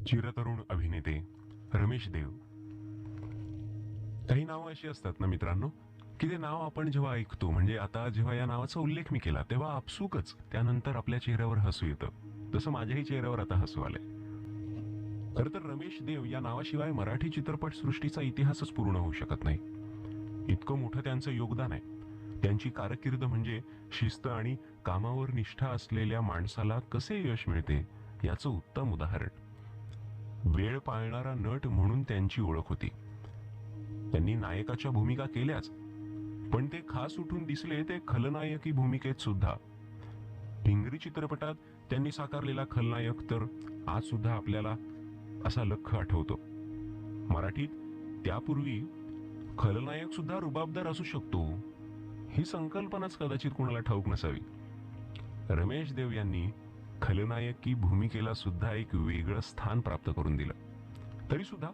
चिरतरुण अभिनेते रमेश देव. काही नावं अशी असतात ना मित्रांनो, की ते नाव आपण जेव्हा ऐकतो, म्हणजे आता जेव्हा या नावाचा उल्लेख मी केला तेव्हा आपसुकच त्यानंतर आपल्या चेहऱ्यावर हसू येतं. तसं माझ्याही चेहऱ्यावर आता हसू आलंय. खर तर रमेश देव या नावाशिवाय मराठी चित्रपट सृष्टीचा इतिहासच पूर्ण होऊ शकत नाही. इतकं मोठं त्यांचं योगदान आहे. त्यांची कारकीर्द म्हणजे शिस्त आणि कामावर निष्ठा असलेल्या माणसाला कसे यश मिळते याचं उत्तम उदाहरण. वेळ पाळणारा नट म्हणून त्यांची ओळख होती. त्यांनी नायकाच्या भूमिका केल्याच, पण ते खास उठून दिसले ते खलनायकी भूमिकेत सुद्धा. भिंगरी चित्रपटात त्यांनी साकारलेला खलनायक तर आज सुद्धा आपल्याला असा लख्ख आठवतो. मराठीत त्यापूर्वी खलनायक सुद्धा रुबाबदार असू शकतो ही संकल्पनाच कदाचित कोणाला ठाऊक नसावी. रमेश देव यांनी खलनायकी भूमिकेला सुद्धा एक वेगळं स्थान प्राप्त करून दिलं. तरी सुद्धा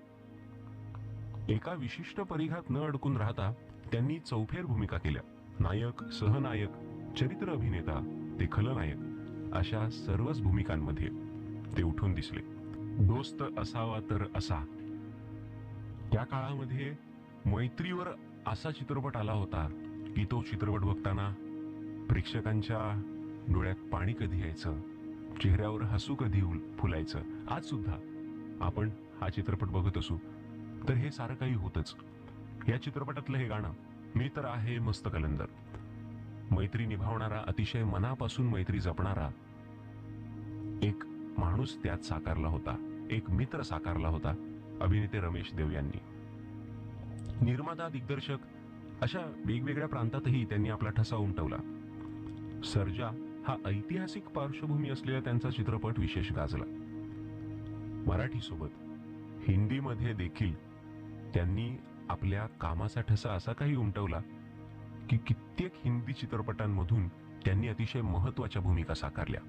एका विशिष्ट परिघात न अडकून राहता त्यांनी चौफेर भूमिका केल्या. नायक, सहनायक, चरित्र अभिनेता ते खलनायक अशा सर्वच भूमिकांमध्ये ते उठून दिसले. दोस्त असावा तर असा, त्या काळामध्ये मैत्रीवर असा चित्रपट आला होता की तो चित्रपट बघताना प्रेक्षकांच्या डोळ्यात पाणी कधी यायचं, चेहऱ्यावर हसू कधी फुलायचं. आज सुद्धा आपण हा चित्रपट बघत असू तर हे सारं काही होतच. या चित्रपटातलं हे गाणं मी तर आहे मस्त कलंदर, मैत्री निभावणारा, अतिशय मनापासून मैत्री जपणारा एक माणूस त्यात साकारला होता, एक मित्र साकारला होता अभिनेते रमेश देव यांनी. निर्माता, दिग्दर्शक अशा वेगवेगळ्या प्रांतातही त्यांनी आपला ठसा उमटवला. सर्जा हा ऐतिहासिक पार्श्वभूमी असलेला त्यांचा चित्रपट विशेष गाजला. मराठी सोबत हिंदीमध्ये देखील त्यांनी आपल्या कामाचा ठसा असा काही उमटवला की कित्येक हिंदी चित्रपटांमधून त्यांनी अतिशय महत्वाच्या भूमिका साकारल्या.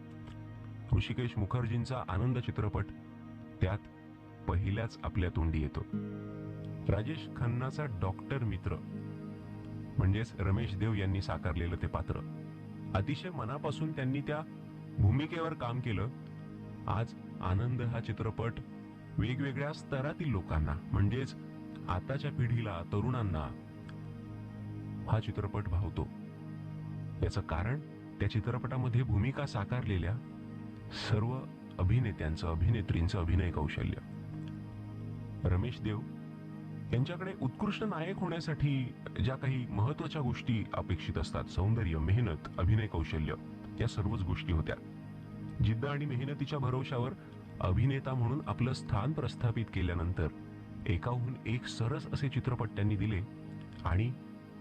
ऋषिकेश मुखर्जींचा आनंद चित्रपट त्यात पहिल्याच आपल्या तोंडी येतो. राजेश खन्नाचा डॉक्टर मित्र म्हणजेच रमेश देव यांनी साकारलेलं ते पात्र, अतिशय मनापासून त्यांनी त्या भूमिकेवर काम केलं. आज आनंद हा चित्रपट वेगवेगळ्या स्तरातील लोकांना, म्हणजेच आताच्या पिढीला, तरुणांना हा चित्रपट भावतो. याचं कारण त्या चित्रपटामध्ये भूमिका साकारलेल्या सर्व अभिनेत्यांचं, अभिनेत्रींचं अभिनय कौशल्य. रमेश देव यांच्याकडे उत्कृष्ट नायक होण्यासाठी ज्या काही महत्वाच्या गोष्टी अपेक्षित असतात, सौंदर्य, मेहनत, अभिनय कौशल्य, या सर्वच गोष्टी होत्या. जिद्द आणि मेहनतीच्या भरवशावर अभिनेता म्हणून आपलं स्थान प्रस्थापित केल्यानंतर एकाहून एक सरस असे चित्रपट त्यांनी दिले आणि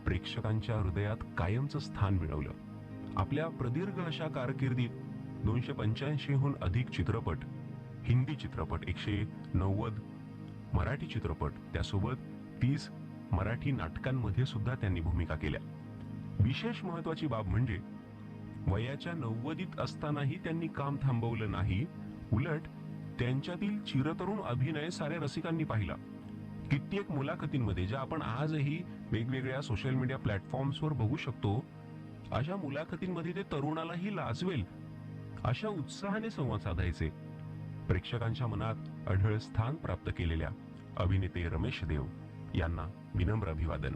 प्रेक्षकांच्या हृदयात कायमचं स्थान मिळवलं. आपल्या प्रदीर्घ अशा कारकिर्दीत 285हून अधिक चित्रपट, हिंदी चित्रपट 190, मराठी चित्रपट, त्यासोबत 30 मराठी नाटकांमध्ये सुद्धा त्यांनी भूमिका केल्या. विशेष महत्वाची बाब म्हणजे वयाच्या 90ीत असतानाही त्यांनी काम थांबवलं नाही. उलट त्यांच्यातील चिरतरुण अभिनय साऱ्या रसिकांनी पाहिला. कित्येक मुलाखतींमध्ये, ज्या आपण आजही वेगवेगळ्या सोशल मीडिया प्लॅटफॉर्म्सवर बघू शकतो, अशा मुलाखतींमध्ये ते तरुणालाही लाजवेल अशा उत्साहाने संवाद साधायचे. प्रेक्षकांच्या मनात अढळ स्थान प्राप्त केलेल्या अभिनेते रमेश देव यांना विनम्र अभिवादन.